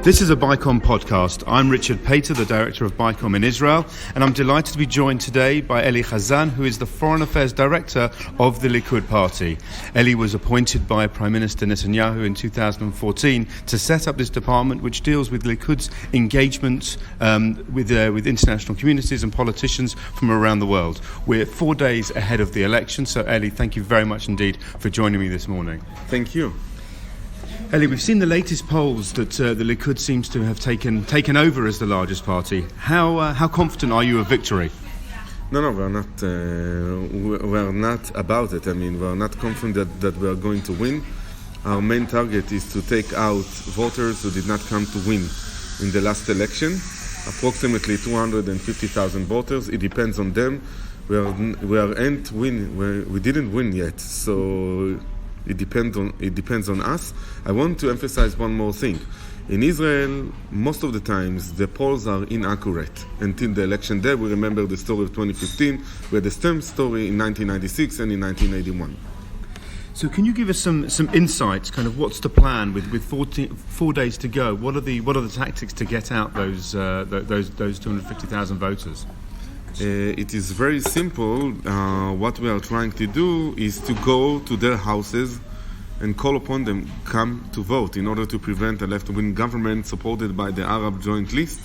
This is a BICOM podcast. I'm Richard Pater, the director of BICOM in Israel, and I'm delighted to be joined today by Eli Hazan, who is the Foreign Affairs Director of the Likud party. Eli was appointed by Prime Minister Netanyahu in 2014 to set up this department, which deals with Likud's engagement with international communities and politicians from around the world. We're 4 days ahead of the election, so Eli, thank you very much indeed for joining me this morning. Thank you. Eli, we've seen the latest polls that the Likud seems to have taken over as the largest party. How confident are you of victory? No, we're not about it. I mean, we're not confident that we are going to win. Our main target is to take out voters who did not come to win in the last election. Approximately 250,000 voters. It depends on them. We didn't win yet, so it depends on us. I want to emphasize one more thing. In Israel, most of the times, the polls are inaccurate until the election day. We remember the story of 2015. We had the same story in 1996 and in 1981. So can you give us some insights, kind of what's the plan with 4 days to go? What are the tactics to get out those 250,000 voters? It is very simple. What we are trying to do is to go to their houses and call upon them come to vote in order to prevent a left-wing government supported by the Arab Joint List.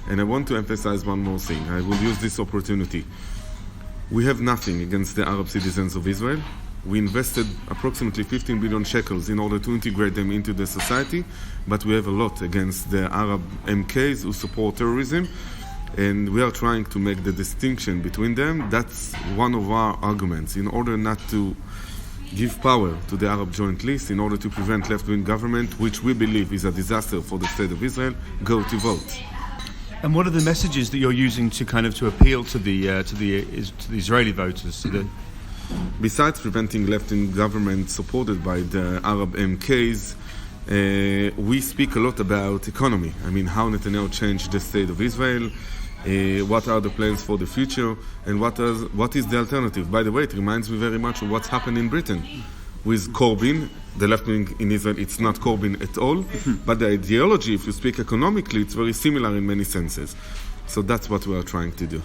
And I want to emphasize one more thing. I will use this opportunity. We have nothing against the Arab citizens of Israel. We invested approximately 15 billion shekels in order to integrate them into the society, but we have a lot against the Arab MKs who support terrorism. And we are trying to make the distinction between them. That's one of our arguments. In order not to give power to the Arab Joint List, in order to prevent left-wing government, which we believe is a disaster for the state of Israel, go to vote. And what are the messages that you're using to appeal to the Israeli voters? Besides preventing left-wing government supported by the Arab MKs, we speak a lot about economy. I mean, how Netanyahu changed the state of Israel, what are the plans for the future, and what is the alternative. By the way, it reminds me very much of what's happened in Britain with Corbyn. The left wing in Israel, it's not Corbyn at all, but the ideology, if you speak economically, it's very similar in many senses. So that's what we are trying to do.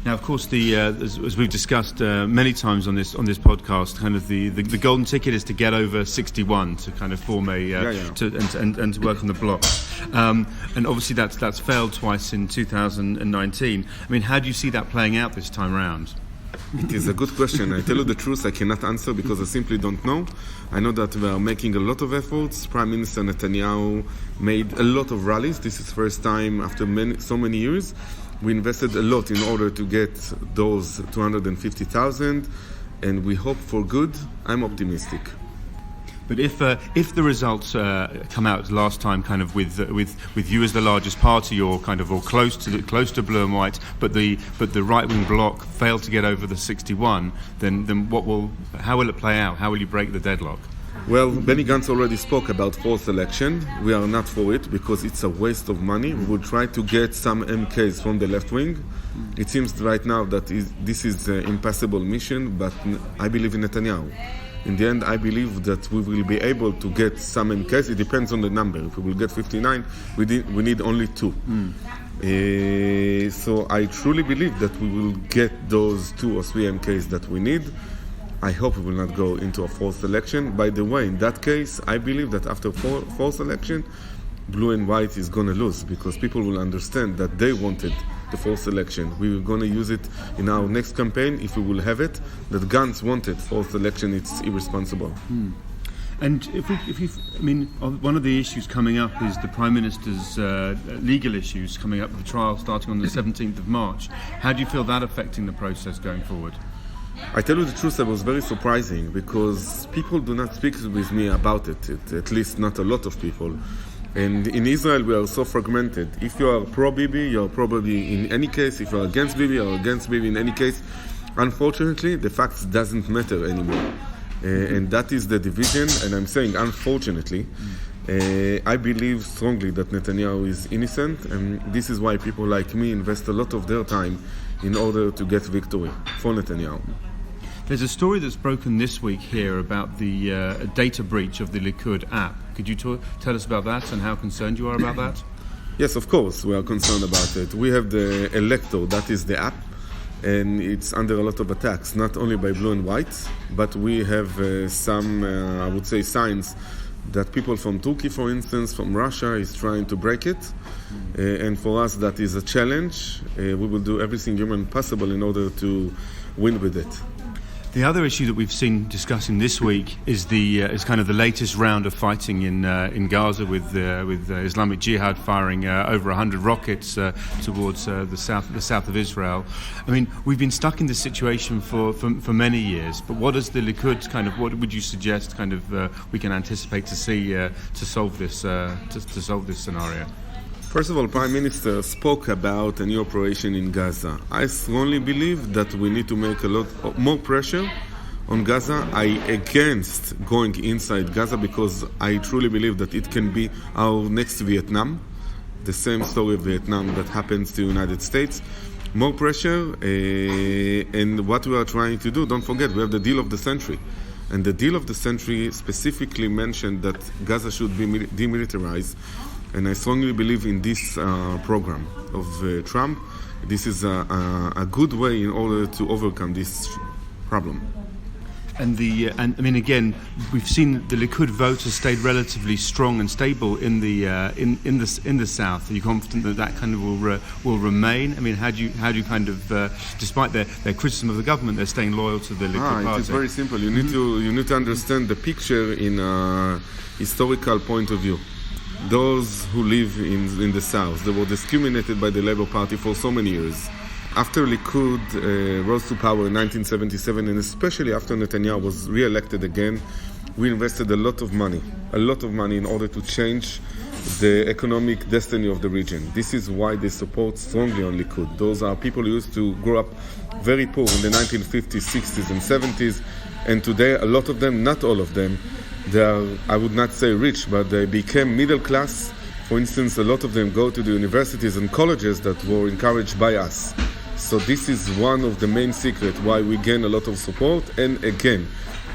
Now, of course, as we've discussed many times on this podcast, kind of the golden ticket is to get over 61 to kind of form to work on the blocks. And obviously that's failed twice in 2019. I mean, how do you see that playing out this time around? It is a good question. I tell you the truth, I cannot answer because I simply don't know. I know that we are making a lot of efforts. Prime Minister Netanyahu made a lot of rallies. This is the first time after so many years. We invested a lot in order to get those 250,000, and we hope for good. I'm optimistic. But if the results come out last time, kind of with you as the largest party, or close to blue and white, but the right wing bloc failed to get over the 61, then how will it play out? How will you break the deadlock? Well, Benny Gantz already spoke about fourth election. We are not for it because it's a waste of money. We will try to get some MKs from the left wing. It seems right now that this is an impossible mission, but I believe in Netanyahu. In the end, I believe that we will be able to get some MKs. It depends on the number. If we will get 59, we need only 2. So I truly believe that we will get those 2 or 3 MKs that we need. I hope we will not go into a fourth election. By the way, in that case, I believe that after fourth election, blue and white is going to lose because people will understand that they wanted the fourth election. We were going to use it in our next campaign if we will have it. That Gantz wanted fourth election, it's irresponsible. And one of the issues coming up is the Prime Minister's legal issues coming up, the trial starting on the 17th of March. How do you feel that affecting the process going forward? I tell you the truth, it was very surprising because people do not speak with me about it, at least not a lot of people. And in Israel, we are so fragmented. If you are pro-Bibi, you are pro-Bibi in any case. If you are against Bibi, you are against Bibi in any case. Unfortunately, the facts doesn't matter anymore. And that is the division, and I'm saying unfortunately. I believe strongly that Netanyahu is innocent, and this is why people like me invest a lot of their time in order to get victory for Netanyahu. There's a story that's broken this week here about the data breach of the Likud app. Could you tell us about that and how concerned you are about that? Yes, of course, we are concerned about it. We have the Elector, that is the app, and it's under a lot of attacks, not only by blue and white, but we have some, I would say, signs that people from Turkey, for instance, from Russia, is trying to break it. And for us, that is a challenge. We will do everything human possible in order to win with it. The other issue that we've seen discussing this week is is kind of the latest round of fighting in Gaza with Islamic Jihad firing over 100 rockets towards the south of Israel. I mean, we've been stuck in this situation for many years. But what does the Likud what would you suggest we can anticipate to see to solve this scenario? First of all, Prime Minister spoke about a new operation in Gaza. I strongly believe that we need to make a lot more pressure on Gaza. I against going inside Gaza because I truly believe that it can be our next Vietnam, the same story of Vietnam that happens to the United States. More pressure, and what we are trying to do, don't forget, we have the deal of the century. And the deal of the century specifically mentioned that Gaza should be demilitarized. And I strongly believe in this program of Trump. This is a good way in order to overcome this problem. And I mean, again, we've seen the Likud vote has stayed relatively strong and stable in the south. Are you confident that kind of will remain? I mean, how do you kind of, despite their criticism of the government, they're staying loyal to the Likud party? It is very simple. You need to understand the picture in a historical point of view. Those who live in the south, they were discriminated by the Labour Party for so many years. After Likud rose to power in 1977, and especially after Netanyahu was re-elected again, we invested a lot of money in order to change the economic destiny of the region. This is why they support strongly on Likud. Those are people who used to grow up very poor in the 1950s, 60s and 70s, and today a lot of them, not all of them, they are, I would not say rich, but they became middle class. For instance, a lot of them go to the universities and colleges that were encouraged by us. So this is one of the main secrets why we gain a lot of support. And again,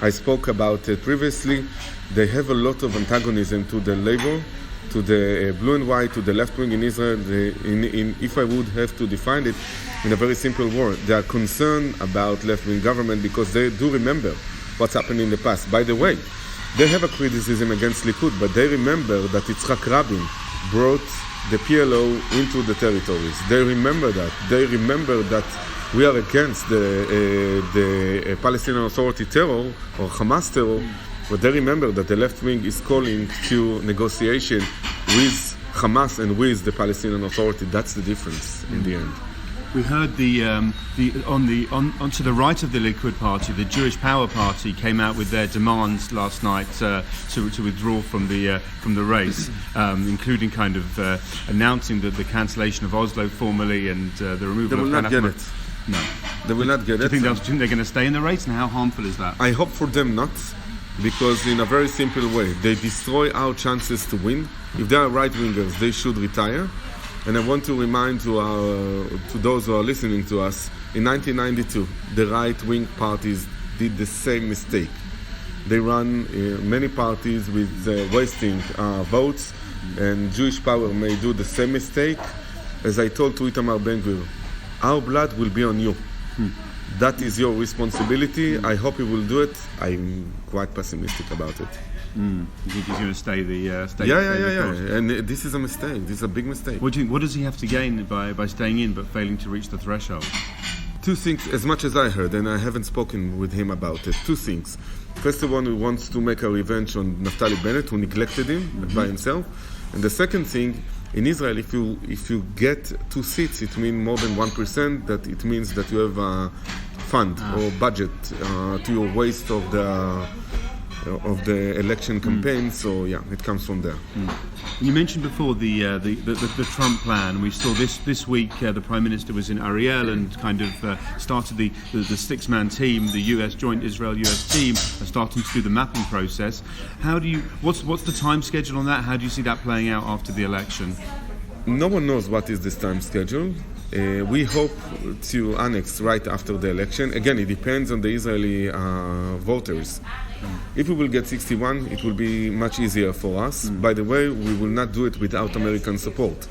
I spoke about it previously, they have a lot of antagonism to the labor, to the blue and white, to the left wing in Israel. If I would have to define it in a very simple word, they are concerned about left wing government because they do remember what's happened in the past. By the way, they have a criticism against Likud, but they remember that Yitzhak Rabin brought the PLO into the territories. They remember that. They remember that we are against the Palestinian Authority terror or Hamas terror, but they remember that the left wing is calling to negotiation with Hamas and with the Palestinian Authority. That's the difference in the end. We heard to the right of the Likud party, the Jewish Power Party came out with their demands last night to withdraw from the race, including kind of announcing the cancellation of Oslo formally and the removal of. They will not get it. No, they will not get it. Do you think they're going to stay in the race, and how harmful is that? I hope for them not, because in a very simple way, they destroy our chances to win. If they are right wingers, they should retire. And I want to remind to those who are listening to us, in 1992, the right-wing parties did the same mistake. They run many parties with wasting votes, and Jewish Power may do the same mistake. As I told to Itamar Ben-Gvir, our blood will be on you. That is your responsibility. I hope you will do it. I'm quite pessimistic about it. You think he's going to stay the Yeah. And this is a mistake. This is a big mistake. What does he have to gain by staying in but failing to reach the threshold? Two things, as much as I heard, and I haven't spoken with him about it. Two things. First of all, he wants to make a revenge on Naftali Bennett, who neglected him by himself. And the second thing, in Israel, if you get 2 seats, it means more than 1%. That it means that you have a fund or budget to your waste of the election campaign. So yeah, it comes from there. You mentioned before the Trump plan. We saw this week the Prime Minister was in Ariel and kind of started the 6-man team, the joint Israel-US team, starting to do the mapping process. What's the time schedule on that? How do you see that playing out after the election? No one knows what is this time schedule. We hope to annex right after the election. Again, it depends on the Israeli voters. If we will get 61, it will be much easier for us. By the way, we will not do it without American support.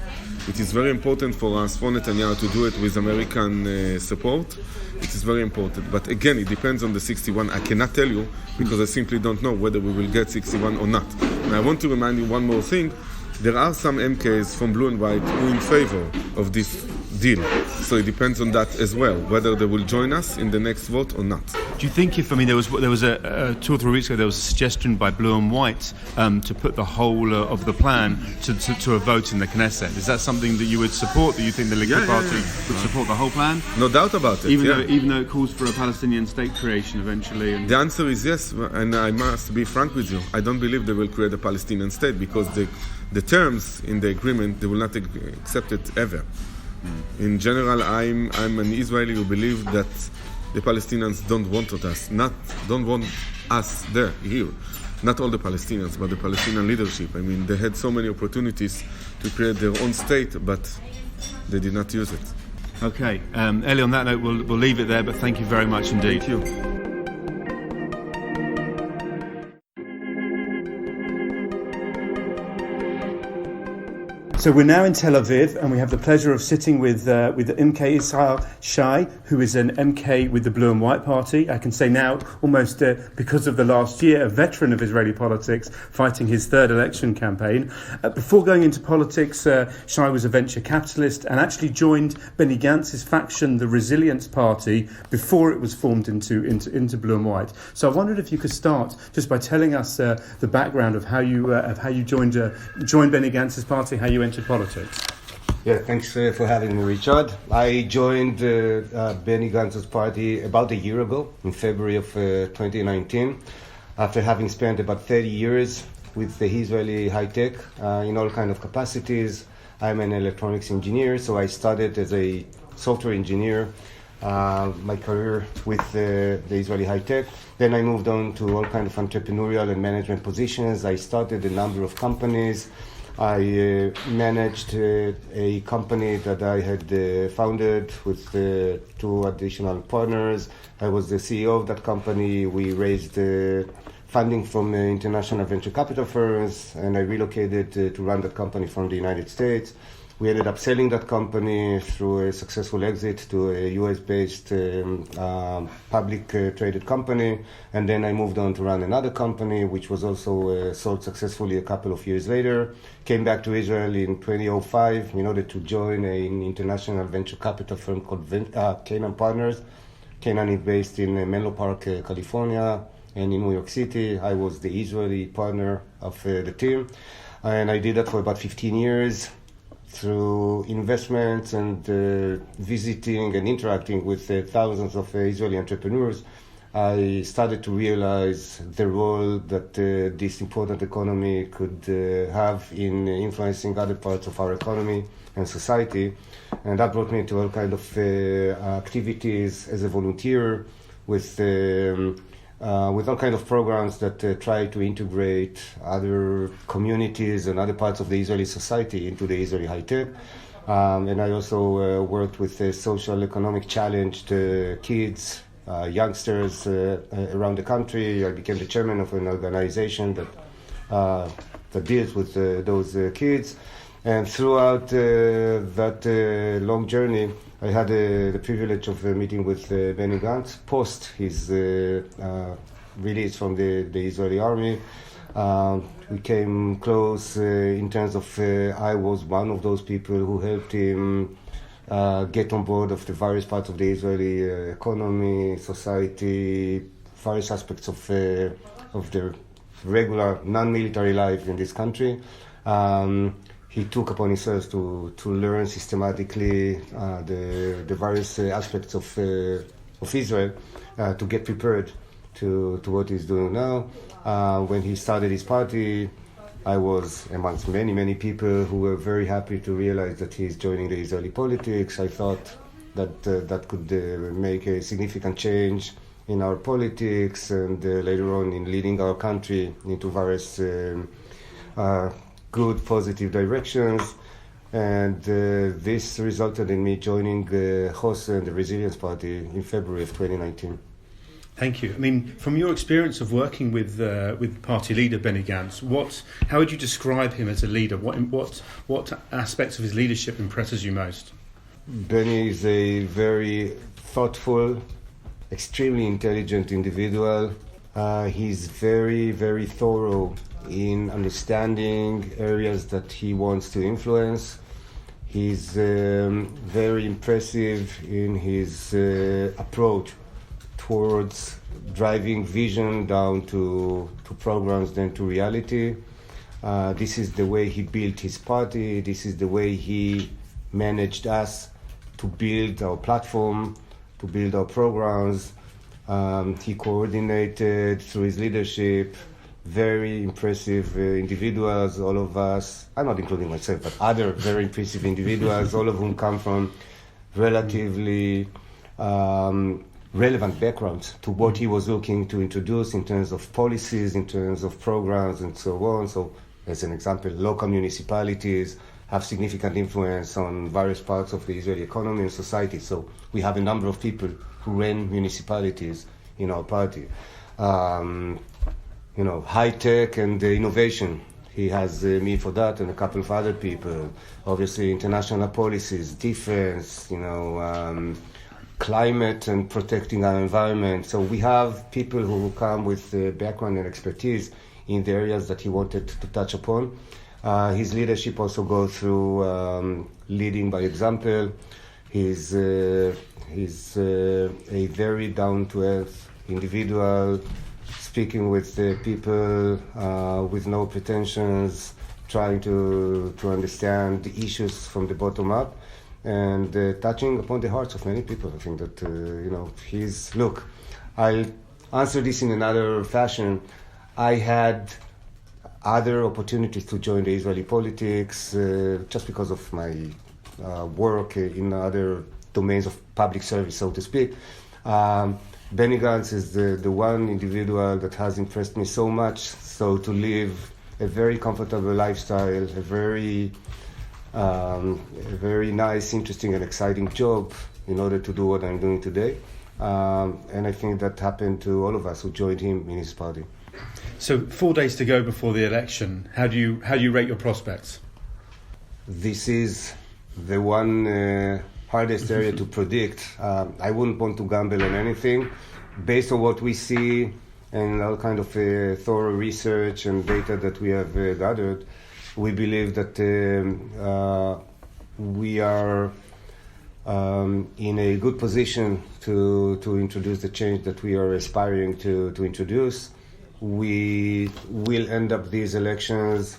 It is very important for us, for Netanyahu, to do it with American support. It is very important. But again, it depends on the 61. I cannot tell you because I simply don't know whether we will get 61 or not. And I want to remind you one more thing. There are some MKs from Blue and White who are in favor of this deal. So it depends on that as well, whether they will join us in the next vote or not. Do you think there was a 2 or 3 weeks ago there was a suggestion by Blue and White to put the whole of the plan to a vote in the Knesset? Is that something that you would support? That you think the Likud party would support the whole plan? No doubt about it. Even though it calls for a Palestinian state creation eventually. The answer is yes, and I must be frank with you. I don't believe they will create a Palestinian state because the terms in the agreement they will not accept it ever. In general, I'm an Israeli who believes that the Palestinians don't want us there, here. Not all the Palestinians, but the Palestinian leadership. I mean, they had so many opportunities to create their own state, but they did not use it. Okay, Eli, on that note, we'll leave it there, but thank you very much indeed. Thank you. So we're now in Tel Aviv, and we have the pleasure of sitting with MK Izhar Shay, who is an MK with the Blue and White Party. I can say now, almost because of the last year, a veteran of Israeli politics, fighting his third election campaign. Before going into politics, Shay was a venture capitalist and actually joined Benny Gantz's faction, the Resilience Party, before it was formed into Blue and White. So I wondered if you could start just by telling us the background of how you joined Benny Gantz's party, how you entered politics. Yeah, thanks for having me, Richard. I joined Benny Gantz's party about a year ago, in February of 2019, after having spent about 30 years with the Israeli high-tech in all kinds of capacities. I'm an electronics engineer, so I started as a software engineer, my career with the Israeli high-tech. Then I moved on to all kinds of entrepreneurial and management positions. I started a number of companies. I managed a company that I had founded with 2 additional partners. I was the CEO of that company. We raised funding from international venture capital firms, and I relocated to run that company from the United States. We ended up selling that company through a successful exit to a US-based public traded company. And then I moved on to run another company, which was also sold successfully a couple of years later. Came back to Israel in 2005 in order to join an international venture capital firm called Canaan Partners. Canaan is based in Menlo Park, California, and in New York City. I was the Israeli partner of the team. And I did that for about 15 years. Through investments and visiting and interacting with thousands of Israeli entrepreneurs, I started to realize the role that this important economy could have in influencing other parts of our economy and society. And that brought me to all kinds of activities as a volunteer with all kinds of programs that try to integrate other communities and other parts of the Israeli society into the Israeli high-tech. And I also worked with social economic challenged kids, youngsters around the country. I became the chairman of an organization that deals with those kids. And throughout that long journey, I had the privilege of meeting with Benny Gantz post his release from the Israeli army. We came close in terms of I was one of those people who helped him get on board of the various parts of the Israeli economy, society, various aspects of the regular non-military life in this country. He took upon himself to learn systematically the various aspects of Israel to get prepared to what he's doing now. When he started his party, I was amongst many people who were very happy to realize that he's joining the Israeli politics. I thought that that could make a significant change in our politics and later on in leading our country into various good, positive directions. And this resulted in me joining Chosen, the Resilience Party, in February of 2019. Thank you. I mean, from your experience of working with party leader Benny Gantz, how would you describe him as a leader? What aspects of his leadership impresses you most? Benny is a very thoughtful, extremely intelligent individual. He's very, very thorough in understanding areas that he wants to influence. He's very impressive in his approach towards driving vision down to programs, then to reality. This is the way he built his party. This is the way he managed us to build our platform, to build our programs. He coordinated through his leadership very impressive individuals, all of us, I'm not including myself, but other very impressive individuals, all of whom come from relatively relevant backgrounds to what he was looking to introduce in terms of policies, in terms of programs, and so on. So, as an example, local municipalities have significant influence on various parts of the Israeli economy and society. So we have a number of people who ran municipalities in our party. High tech and innovation. He has me for that and a couple of other people. Obviously, international policies, defense, climate and protecting our environment. So we have people who come with background and expertise in the areas that he wanted to touch upon. His leadership also goes through leading by example. He's a very down-to-earth individual, speaking with people with no pretensions, trying to understand the issues from the bottom up, and touching upon the hearts of many people. I think that, look, I'll answer this in another fashion. I had other opportunities to join the Israeli politics just because of my work in other domains of public service, so to speak. Benny Gantz is the one individual that has impressed me so much, so to live a very comfortable lifestyle, a very nice, interesting and exciting job in order to do what I'm doing today. And I think that happened to all of us who joined him in his party. So 4 days to go before the election, how do you rate your prospects? This is the one hardest area to predict. I wouldn't want to gamble on anything. Based on what we see and all kind of thorough research and data that we have gathered, we believe that we are in a good position to introduce the change that we are aspiring to introduce. We will end up these elections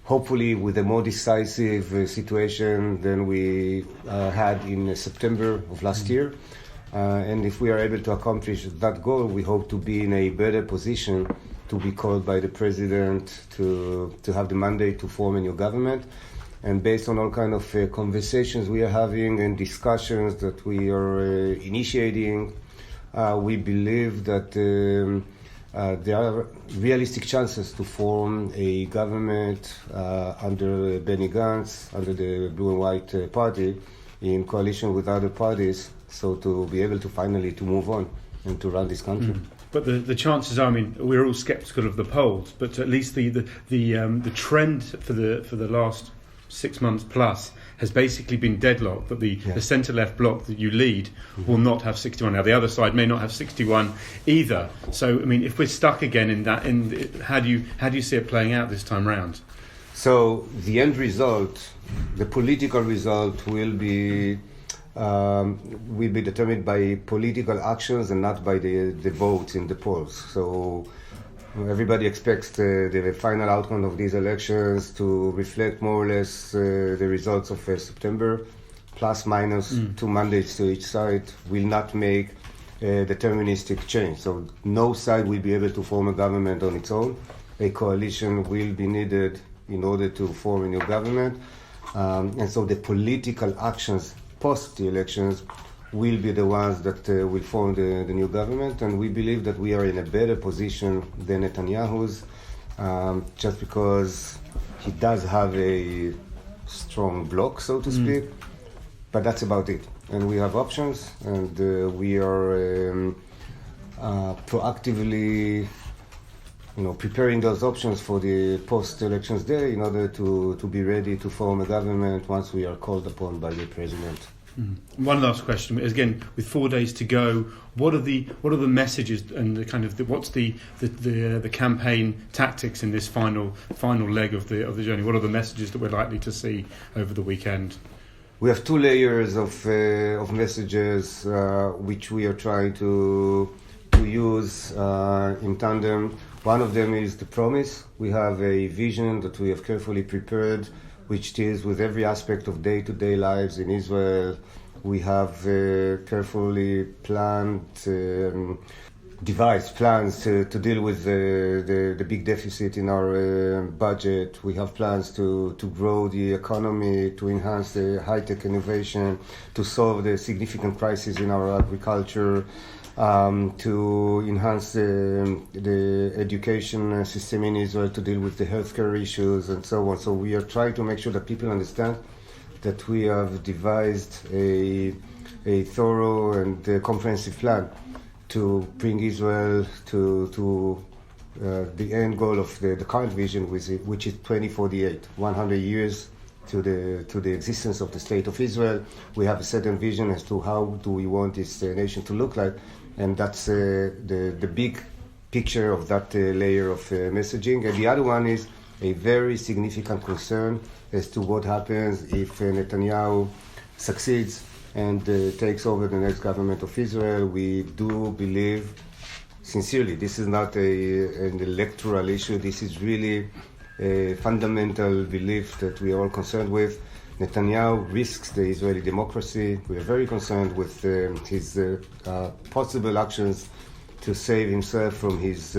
hopefully with a more decisive situation than we had in September of last year. And if we are able to accomplish that goal, we hope to be in a better position to be called by the president to have the mandate to form a new government. And based on all kind of conversations we are having and discussions that we are initiating, we believe that there are realistic chances to form a government under Benny Gantz, under the Blue and White Party, in coalition with other parties, so to be able to finally to move on and to run this country. But the chances are, I mean, we're all sceptical of the polls, but at least the trend for the last 6 months plus has basically been deadlocked, that the centre-left bloc that you lead will not have 61. Now, the other side may not have 61 either. So, I mean, if we're stuck again in that, how do you see it playing out this time round? So, the end result, the political result, will be determined by political actions and not by the votes in the polls. So, everybody expects the final outcome of these elections to reflect more or less the results of September, plus minus 2 mandates to each side, will not make a deterministic change. So no side will be able to form a government on its own. A coalition will be needed in order to form a new government. And so the political actions post the elections will be the ones that will form the new government, and we believe that we are in a better position than Netanyahu's, just because he does have a strong bloc, so to speak. But that's about it. And we have options, and we are proactively, preparing those options for the post-elections day in order to be ready to form a government once we are called upon by the president. One last question. Again, with 4 days to go, what are the messages and what's the campaign tactics in this final leg of the journey? What are the messages that we're likely to see over the weekend? We have 2 layers of messages which we are trying to use in tandem. One of them is the promise. We have a vision that we have carefully prepared, which deals with every aspect of day-to-day lives in Israel. We have carefully devised plans to deal with the big deficit in our budget. We have plans to grow the economy, to enhance the high-tech innovation, to solve the significant crisis in our agriculture, to enhance the education system in Israel, to deal with the healthcare issues and so on. So we are trying to make sure that people understand that we have devised a thorough and comprehensive plan to bring Israel to the end goal of the current vision, which is 2048, 100 years to the existence of the State of Israel. We have a certain vision as to how do we want this nation to look like, and that's the big picture of that layer of messaging. And the other one is a very significant concern as to what happens if Netanyahu succeeds and takes over the next government of Israel. We do believe, sincerely, this is not an electoral issue. This is really a fundamental belief that we are all concerned with. Netanyahu risks the Israeli democracy. We are very concerned with his possible actions to save himself from his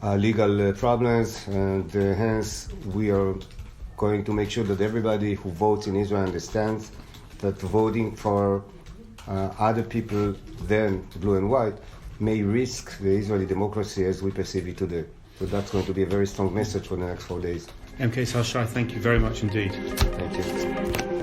legal problems, and hence we are going to make sure that everybody who votes in Israel understands that voting for other people than blue and white may risk the Israeli democracy as we perceive it today. So that's going to be a very strong message for the next 4 days. MK Shay, thank you very much indeed. Thank you.